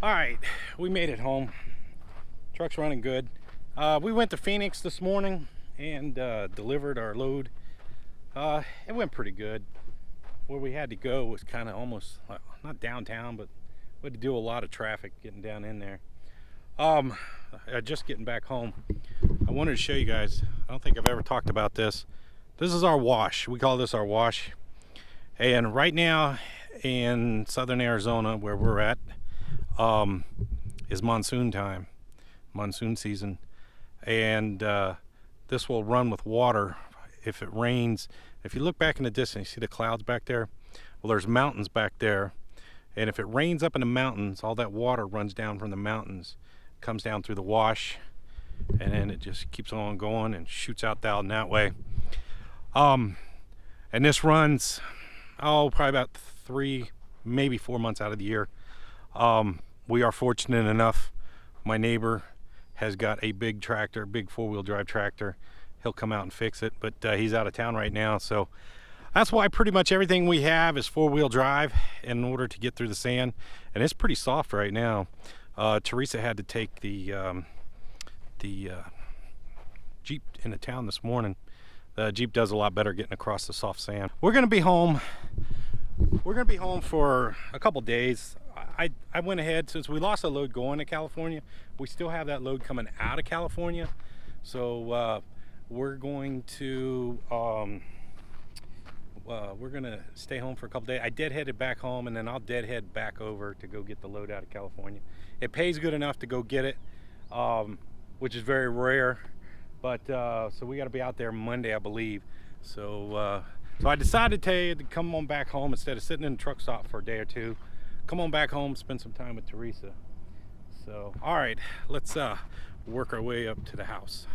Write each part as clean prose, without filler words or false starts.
All right, we made it home. Truck's running good. We went to Phoenix this morning and delivered our load. It went pretty good. Where we had to go was kind of almost not downtown, but we had to do a lot of traffic getting down in there. Just getting back home, I wanted to show you guys. I don't think I've ever talked about this. This is our wash. We call this our wash. And right now in southern Arizona, where we're at, is monsoon time, monsoon season, and this will run with water if it rains. If you look back in the distance, you see the clouds back there. Well, there's mountains back there, and if it rains up in the mountains, all that water runs down from the mountains, comes down through the wash, and then it just keeps on going and shoots out down that way. And this runs probably about 3, maybe 4 months out of the year. We are fortunate enough, my neighbor has got a big tractor, big 4-wheel drive tractor. He'll come out and fix it, but he's out of town right now, so that's why pretty much everything we have is 4-wheel drive in order to get through the sand, and it's pretty soft right now. Teresa had to take the Jeep into town this morning. The Jeep does a lot better getting across the soft sand. We're gonna be home. We're gonna be home for a couple days. I went ahead, since we lost a load going to California, we still have that load coming out of California. So we're going to stay home for a couple days. I deadheaded back home, and then I'll deadhead back over to go get the load out of California. It pays good enough to go get it, which is very rare. But so we got to be out there Monday, I believe. So I decided to come on back home instead of sitting in the truck stop for a day or two. Come on back home, spend some time with Teresa. So, all right, let's work our way up to the house.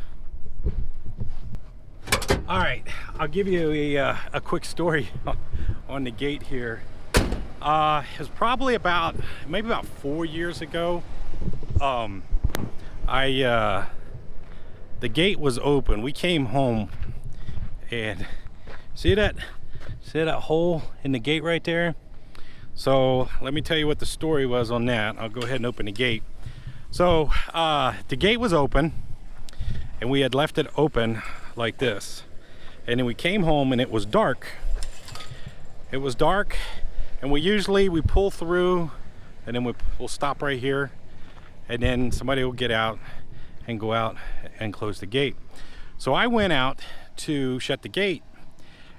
All right, I'll give you a quick story on the gate here. It was probably maybe about 4 years ago. The gate was open. We came home, and see that hole in the gate right there? So let me tell you what the story was on that. I'll go ahead and open the gate. So the gate was open, and we had left it open like this, and then we came home and it was dark. It was dark, and we pull through, and then we'll stop right here, and then somebody will get out and go out and close the gate. So I went out to shut the gate,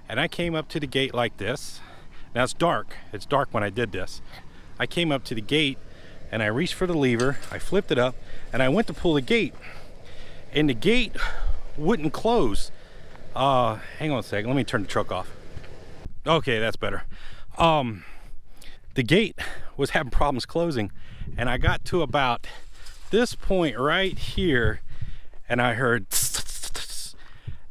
and I came up to the gate like this. Now it's dark when I did this. I came up to the gate and I reached for the lever, I flipped it up, and I went to pull the gate, and the gate wouldn't close. Hang on a second, let me turn the truck off. Okay, that's better. The gate was having problems closing, and I got to about this point right here, and I heard tss, tss, tss,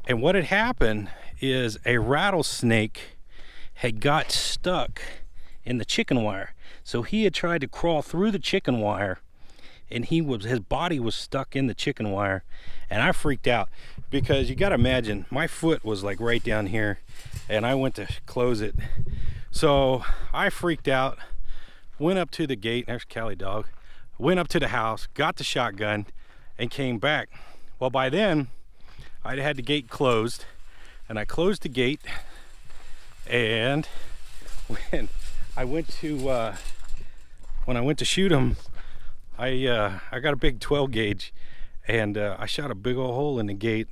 and what had happened is a rattlesnake had got stuck in the chicken wire. So he had tried to crawl through the chicken wire, and his body was stuck in the chicken wire. And I freaked out, because you gotta imagine, my foot was like right down here, and I went to close it. So I freaked out, went up to the gate, there's Callie dog, went up to the house, got the shotgun, and came back. Well, by then I had the gate closed, and I closed the gate, and when I went to shoot him, I got a big 12 gauge, and I shot a big old hole in the gate,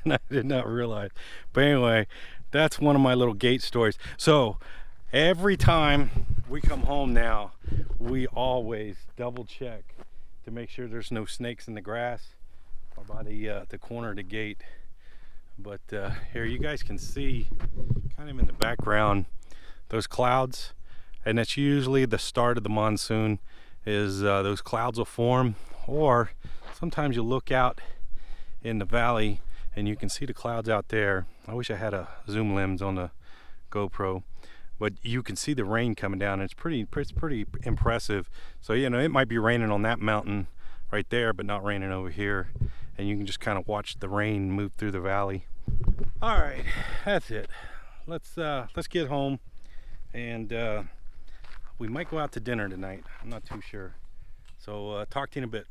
and I did not realize. But anyway, that's one of my little gate stories. So every time we come home now, we always double check to make sure there's no snakes in the grass or by the corner of the gate. But here you guys can see kind of in the background those clouds, and that's usually the start of the monsoon. Is those clouds will form, or sometimes you look out in the valley and you can see the clouds out there. I wish I had a zoom lens on the GoPro, but you can see the rain coming down, and it's pretty impressive. So you know, it might be raining on that mountain right there, but not raining over here, and you can just kind of watch the rain move through the valley. All right, that's it. Let's get home, and we might go out to dinner tonight. I'm not too sure. So talk to you in a bit.